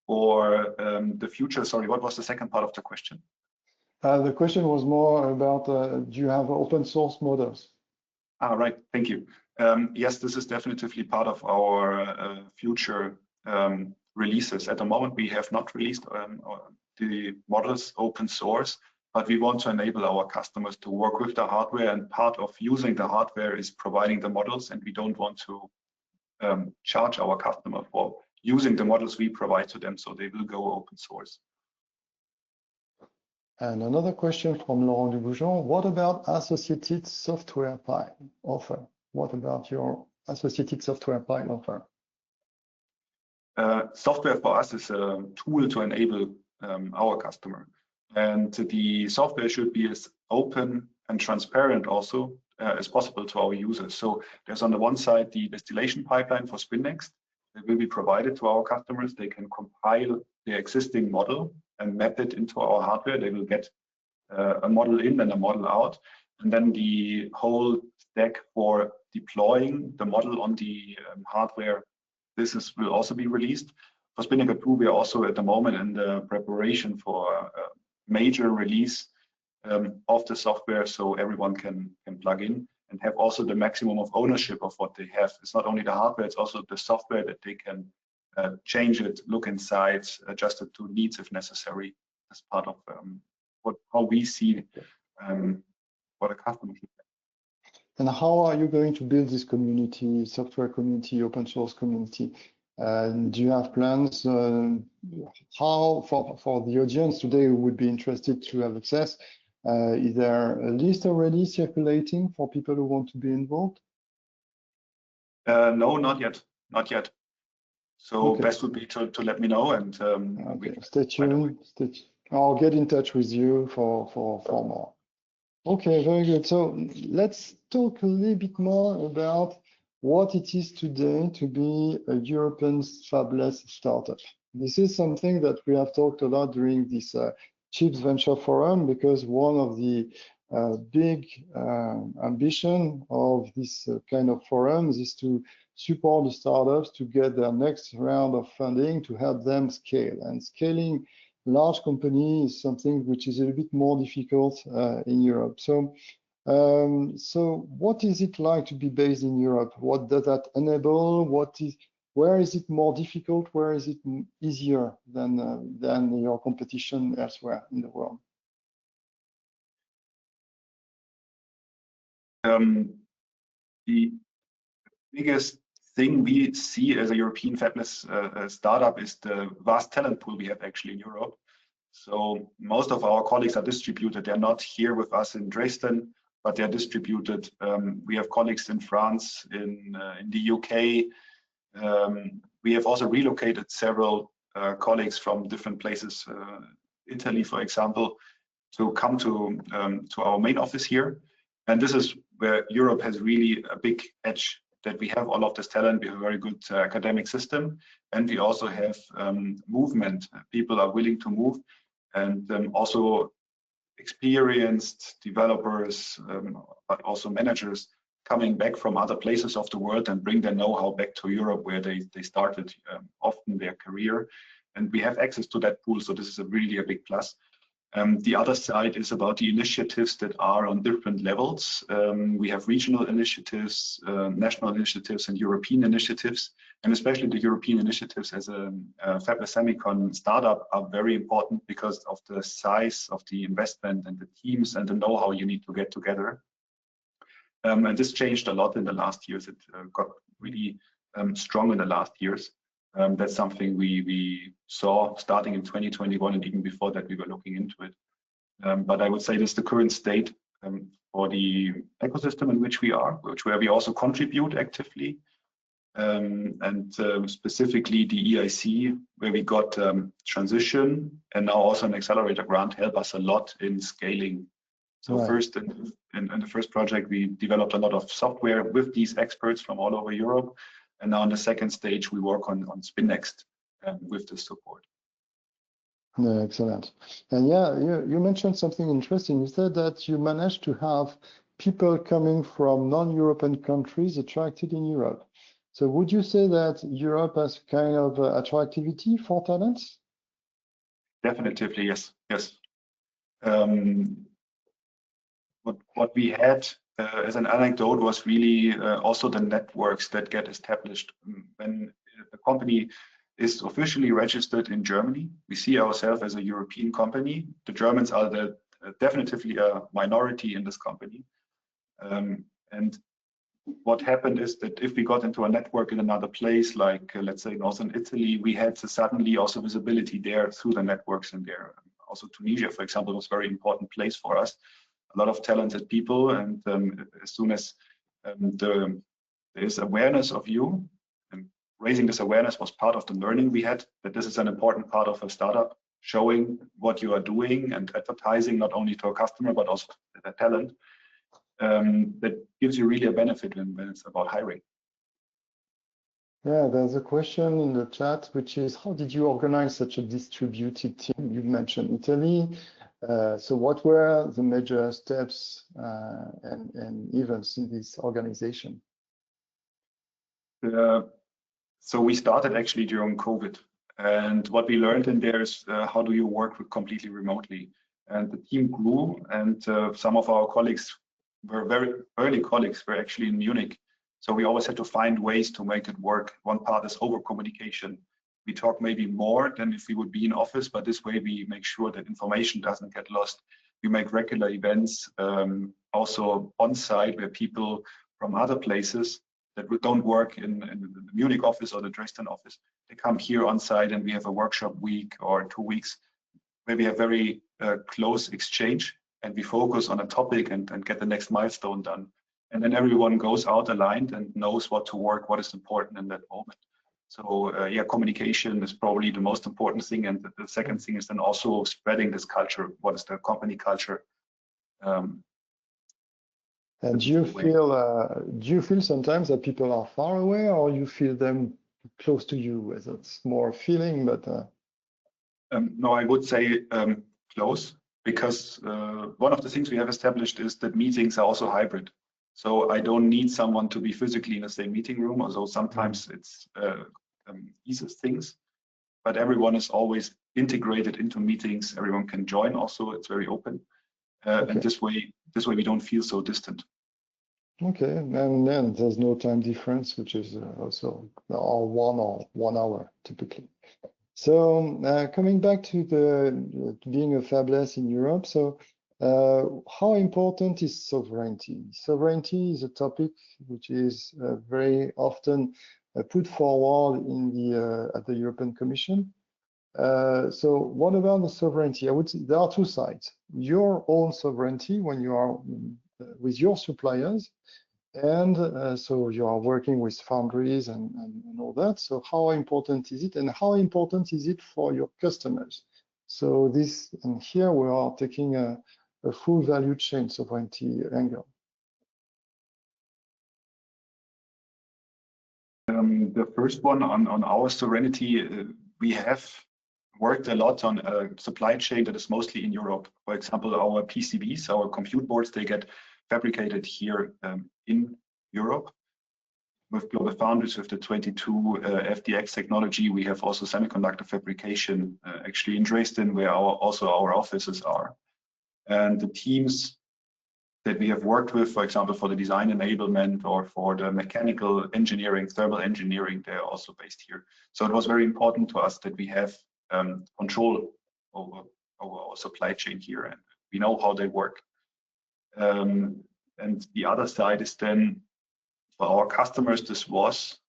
[SPEAKER 2] Or the future, sorry, what was the second part of the question?
[SPEAKER 1] The question was more about, do you have open source models?
[SPEAKER 2] Right, thank you. Yes, this is definitely part of our future releases. At the moment, we have not released the models open source, but we want to enable our customers to work with the hardware, and part of using the hardware is providing the models, and we don't want to charge our customer for using the models we provide to them, so they will go open source.
[SPEAKER 1] And another question from Laurent Duboujon, what about associated software pile offer? What about your associated software pile offer?
[SPEAKER 2] Software for us is a tool to enable our customer. And the software should be as open and transparent also as possible to our users. So there's on the one side the distillation pipeline for SpiNNext that will be provided to our customers. They can compile the existing model and map it into our hardware. They will get a model in and a model out. And then the whole stack for deploying the model on the hardware, will also be released. For SpiNNCloud 2, we are also at the moment in the preparation for a major release of the software, so everyone can plug in and have also the maximum of ownership of what they have. It's not only the hardware, it's also the software that they can change it, look inside, adjust it to needs if necessary, as part of how we see what a customer should have.
[SPEAKER 1] And how are you going to build this community, software community, open source community? Do you have plans? How, for the audience today who would be interested to have access, is there a list already circulating for people who want to be involved?
[SPEAKER 2] No, not yet. Not yet. So
[SPEAKER 1] okay.
[SPEAKER 2] Best would be to let me know, and
[SPEAKER 1] okay. Stay tuned. I'll get in touch with you for more. Okay, very good. So let's talk a little bit more about what it is today to be a European fabless startup. This is something that we have talked a lot during this CHIPS Venture Forum, because one of the big ambition of this kind of forums is to support the startups to get their next round of funding to help them scale. And scaling large company is something which is a little bit more difficult in Europe. So what is it like to be based in Europe? What does that enable? Where is it more difficult? Where is it easier than your competition elsewhere in the world?
[SPEAKER 2] The biggest thing we see as a European fabless startup is the vast talent pool we have actually in Europe. So most of our colleagues are distributed. They're not here with us in Dresden, but they're distributed. We have colleagues in France, in the UK. We have also relocated several colleagues from different places, Italy, for example, to come to our main office here. And this is where Europe has really a big edge, that we have all of this talent. We have a very good academic system, and we also have movement. People are willing to move, and also experienced developers, but also managers coming back from other places of the world and bring their know-how back to Europe, where they started often their career. And we have access to that pool, so this is really a big plus. The other side is about the initiatives that are on different levels. We have regional initiatives, national initiatives, and European initiatives. And especially the European initiatives as a fabless semicon startup are very important because of the size of the investment and the teams and the know-how you need to get together. And this changed a lot in the last years. It got really strong in the last years. That's something we saw starting in 2021, and even before that we were looking into it. But I would say this is the current state for the ecosystem in which we are, where we also contribute actively. And specifically the EIC, where we got transition and now also an accelerator grant, help us a lot in scaling So
[SPEAKER 1] Right.
[SPEAKER 2] first, in the first project, we developed a lot of software with these experts from all over Europe. And now in the second stage, we work on SpiNNext with the support.
[SPEAKER 1] Yeah, excellent. And yeah, you mentioned something interesting. You said that you managed to have people coming from non-European countries attracted in Europe. So would you say that Europe has kind of attractivity for talents?
[SPEAKER 2] Definitely, yes, yes. What we had as an anecdote was really also the networks that get established when the company is officially registered in Germany. We see ourselves as a European company. The Germans are definitely a minority in this company. And what happened is that if we got into a network in another place, like let's say Northern Italy, we had suddenly also visibility there through the networks in there. Also Tunisia, for example, was a very important place for us. A lot of talented people, and as soon as there is awareness of you, and raising this awareness was part of the learning we had, that this is an important part of a startup, showing what you are doing and advertising not only to a customer, but also to the talent. That gives you really a benefit when it's about hiring.
[SPEAKER 1] Yeah, there's a question in the chat, which is, how did you organize such a distributed team? You mentioned Italy. So what were the major steps and events in this organization?
[SPEAKER 2] So we started actually during COVID. And what we learned in there is how do you work completely remotely? And the team grew, and some of our colleagues were very early colleagues were actually in Munich. So we always had to find ways to make it work. One part is over communication. We talk maybe more than if we would be in office, but this way we make sure that information doesn't get lost. We make regular events also on site where people from other places that don't work in the Munich office or the Dresden office, they come here on site, and we have a workshop week or 2 weeks where we have very close exchange, and we focus on a topic and get the next milestone done. And then everyone goes out aligned and knows what to work, what is important in that moment. So yeah, communication is probably the most important thing. And the second thing is then also spreading this culture. What is the company culture?
[SPEAKER 1] And do you feel sometimes that people are far away, or you feel them close to you? It's more a feeling, but
[SPEAKER 2] no, I would say close, because one of the things we have established is that meetings are also hybrid. So I don't need someone to be physically in the same meeting room, although sometimes it's eases things, but everyone is always integrated into meetings. Everyone can join also, it's very open.
[SPEAKER 1] Okay.
[SPEAKER 2] And this way we don't feel so distant.
[SPEAKER 1] Okay, and then there's no time difference, which is also 1 hour typically. So coming back to being a fabless in Europe, so how important is sovereignty? Sovereignty is a topic which is very often put forward at the European Commission. So what about the sovereignty? I would say there are two sides. Your own sovereignty when you are with your suppliers, and so you are working with foundries and all that. So how important is it, and how important is it for your customers? So this, and here we are taking a full value chain sovereignty angle.
[SPEAKER 2] The first one on our sovereignty, we have worked a lot on a supply chain that is mostly in Europe. For example, our PCBs, our compute boards, they get fabricated here in Europe with global foundries, with the 22 FDX technology. We have also semiconductor fabrication actually in Dresden, where also our offices are. And the teams that we have worked with, for example, for the design enablement or for the mechanical engineering, thermal engineering, they're also based here. So it was very important to us that we have control over our supply chain here, and we know how they work. And the other side is then for our customers, this was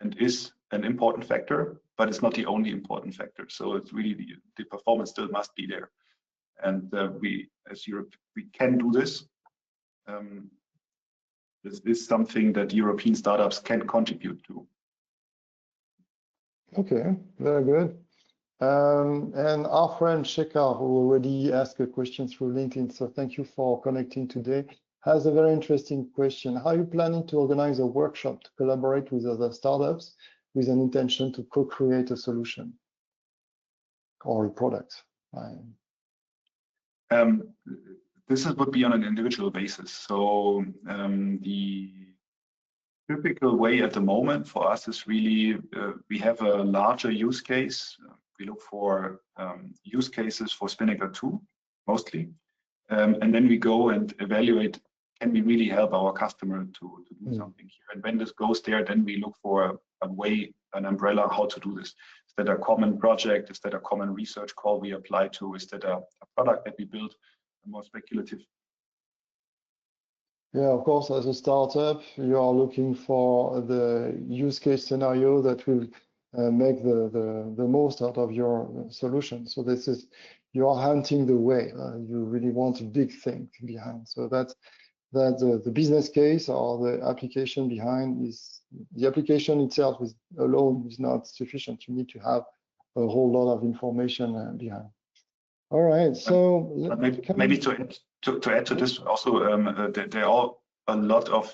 [SPEAKER 2] and is an important factor, but it's not the only important factor. So it's really the performance still must be there. And we, as Europe, we can do this. This is something that European startups can contribute to.
[SPEAKER 1] Okay, very good. And our friend Shekhar, who already asked a question through LinkedIn, so thank you for connecting today, has a very interesting question. How are you planning to organize a workshop to collaborate with other startups with an intention to co-create a solution or a product?
[SPEAKER 2] This would be on an individual basis. So the typical way at the moment for us is really we have a larger use case. We look for use cases for SpiNNCloud 2 mostly, and then we go and evaluate, can we really help our customer to do something here? And when this goes there, then we look for a way, an umbrella, how to do this. Is that a common project? Is that a common research call we apply to? Is that a product that we build? More speculative.
[SPEAKER 1] Yeah, of course, as a startup, you are looking for the use case scenario that will make the most out of your solution. So this is, you are hunting the way. You really want a big thing behind. So that's the business case or the application behind is, the application itself is alone is not sufficient. You need to have a whole lot of information behind. All right, so
[SPEAKER 2] maybe to add to this also, there are a lot of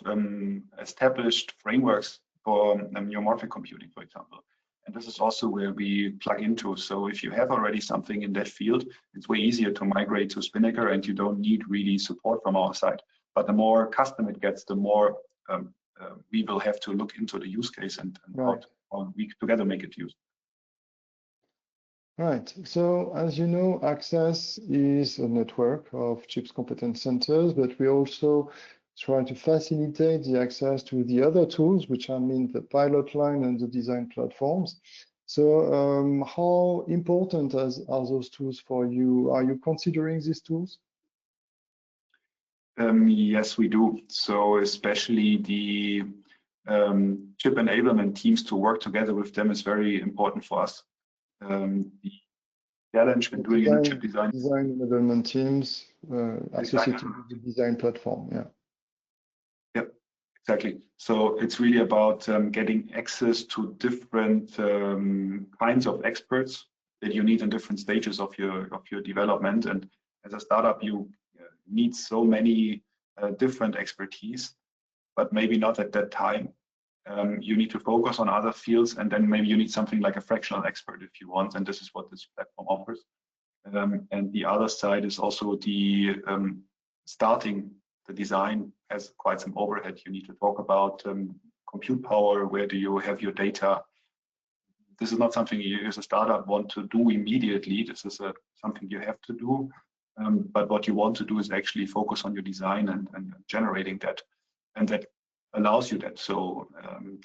[SPEAKER 2] established frameworks for neuromorphic computing, for example, and this is also where we plug into. So if you have already something in that field, it's way easier to migrate to SpiNNCloud, and you don't need really support from our side. But the more custom it gets, the more we will have to look into the use case and
[SPEAKER 1] right.
[SPEAKER 2] how we together make it used.
[SPEAKER 1] Right. So as you know, aCCCess is a network of CHIPS competence centers, but we also try to facilitate the access to the other tools, which I mean the pilot line and the design platforms. So how important are those tools for you? Are you considering these tools?
[SPEAKER 2] Yes, we do. So especially the chip enablement teams, to work together with them is very important for us. The challenge when doing in chip design
[SPEAKER 1] enablement teams associated with the design platform.
[SPEAKER 2] Yeah, exactly. So it's really about getting access to different kinds of experts that you need in different stages of your development. And as a startup, you need so many different expertise, but maybe not at that time. You need to focus on other fields, and then maybe you need something like a fractional expert if you want, and this is what this platform offers. And the other side is also the starting the design has quite some overhead. You need to talk about compute power. Where do you have your data? This is not something you as a startup want to do immediately. This is something you have to do. But what you want to do is actually focus on your design and generating that, and that allows you that. So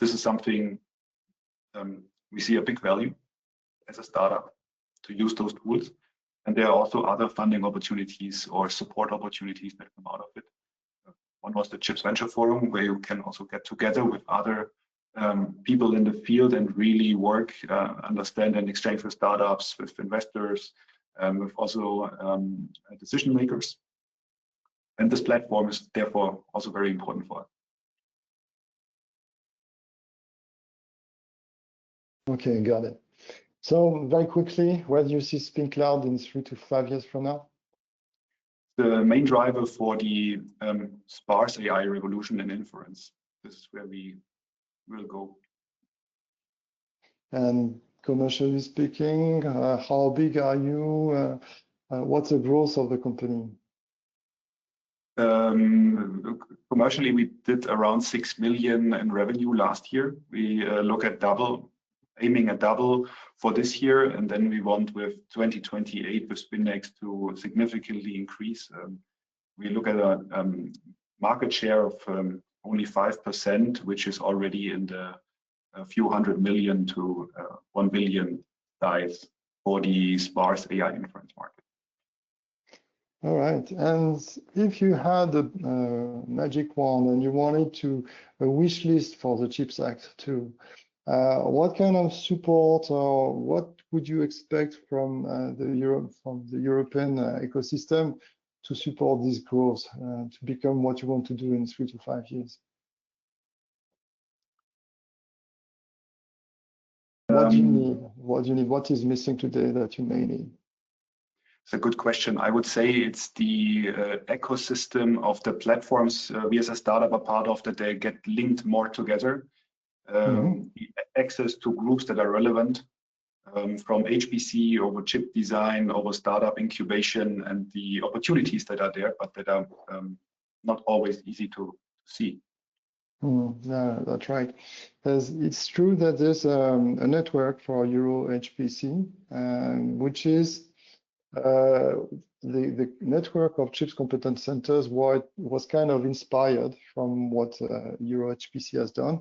[SPEAKER 2] this is something we see a big value as a startup to use those tools. And there are also other funding opportunities or support opportunities that come out of it. One was the CHIPS Venture Forum, where you can also get together with other people in the field and really work, understand and exchange with startups, with investors, with also decision makers. And this platform is therefore also very important for us.
[SPEAKER 1] Okay, got it. So very quickly, where do you see SpiNNCloud in 3 to 5 years from now?
[SPEAKER 2] The main driver for the sparse AI revolution and inference. This is where we will go.
[SPEAKER 1] And commercially speaking, how big are you? What's the growth of the company?
[SPEAKER 2] Commercially, we did around 6 million in revenue last year. We look at aiming at double for this year, and then we want with 2028 with SpiNNext to significantly increase. We look at a market share of only 5%, which is already in the few hundred million to 1 billion size for the sparse AI inference market.
[SPEAKER 1] All right, and if you had a magic wand and you wanted to a wish list for the CHIPS Act 2, what kind of support or what would you expect from the European ecosystem to support this growth to become what you want to do in 3 to 5 years? What do you need? What do you need? What is missing today that you may need?
[SPEAKER 2] It's a good question. I would say it's the ecosystem of the platforms we as a startup are part of, that they get linked more together. The access to groups that are relevant, from HPC over chip design, over startup incubation, and the opportunities that are there, but that are not always easy to see.
[SPEAKER 1] Yeah, that's right. It's true that there's a network for Euro HPC, which is the network of chips competence centers. Was kind of inspired from what Euro HPC has done.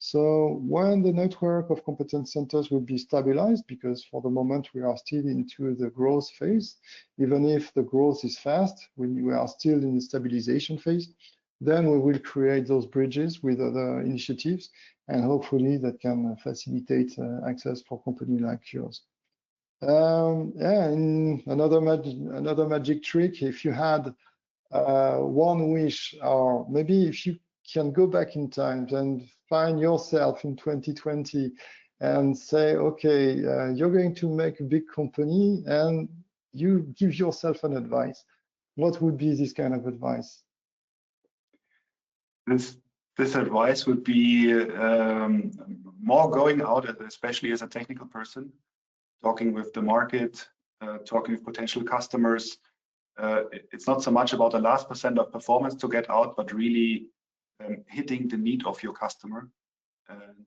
[SPEAKER 1] So when the network of competence centers will be stabilized, because for the moment we are still into the growth phase, even if the growth is fast, we are still in the stabilization phase, then we will create those bridges with other initiatives, and hopefully that can facilitate access for companies like yours. Yeah, and another magic trick, if you had one wish, or maybe if you can go back in time and find yourself in 2020 and say, okay, you're going to make a big company, and you give yourself an advice, what would be this kind of advice?
[SPEAKER 2] This advice would be more going out, especially as a technical person, talking with the market, talking with potential customers. It's not so much about the last % of performance to get out, but really hitting the need of your customer.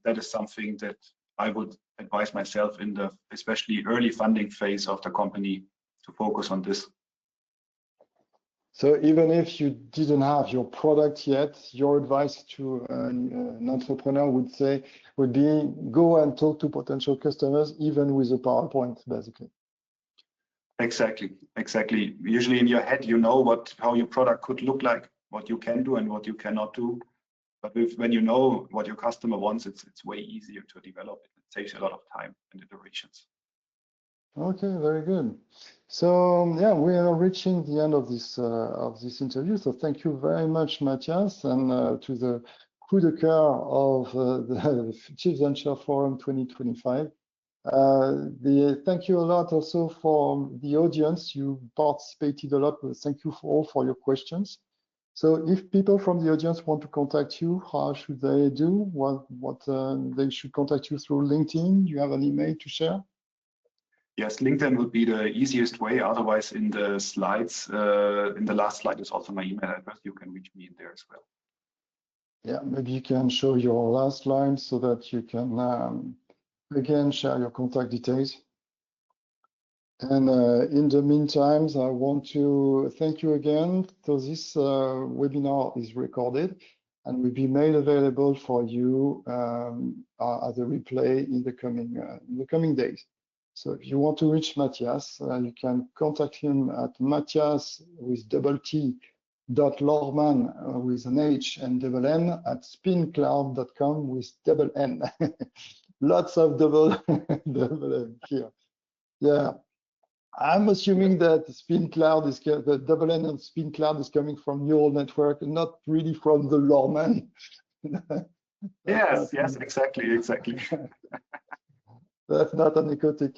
[SPEAKER 2] That is something that I would advise myself in the especially early funding phase of the company, to focus on this.
[SPEAKER 1] So even if you didn't have your product yet, your advice to an entrepreneur would be go and talk to potential customers, even with a PowerPoint, basically.
[SPEAKER 2] Exactly. Usually in your head, you know how your product could look like, what you can do and what you cannot do. But when you know what your customer wants, it's way easier to develop it. It saves a lot of time and iterations. Okay,
[SPEAKER 1] very good. So yeah, we are reaching the end of this interview. So thank you very much, Matthias, and to the Coup de Coeur of the Chief Venture Forum 2025. Thank you a lot also for the audience. You participated a lot. Thank you all for your questions. So if people from the audience want to contact you, how should they do? What they should contact you through LinkedIn? Do you have an email to share?
[SPEAKER 2] Yes, LinkedIn would be the easiest way. Otherwise, in the slides, in the last slide is also my email address. You can reach me in there as well.
[SPEAKER 1] Yeah, maybe you can show your last line so that you can again share your contact details. And in the meantime, I want to thank you again. So this webinar is recorded and will be made available for you as a replay in the coming days. So if you want to reach Matthias, you can contact him at Matthias with T .Lohrmann with an H and double N at SpiNNCloud.com with double N. Lots of double N here. Yeah, I'm assuming that SpiNNCloud is the double N and SpiNNCloud is coming from neural network, and not really from the Lohrmann.
[SPEAKER 2] Yes, exactly.
[SPEAKER 1] That's not an ecotic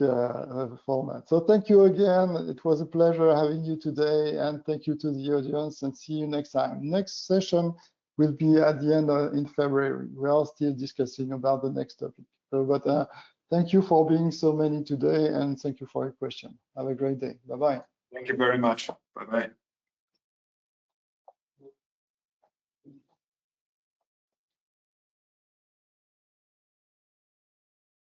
[SPEAKER 1] format. So thank you again. It was a pleasure having you today, and thank you to the audience, and see you next time. Next session will be at the end in February. We are still discussing about the next topic. So, but thank you for being so many today, and thank you for your question. Have a great day. Bye-bye.
[SPEAKER 2] Thank you very much. Bye-bye.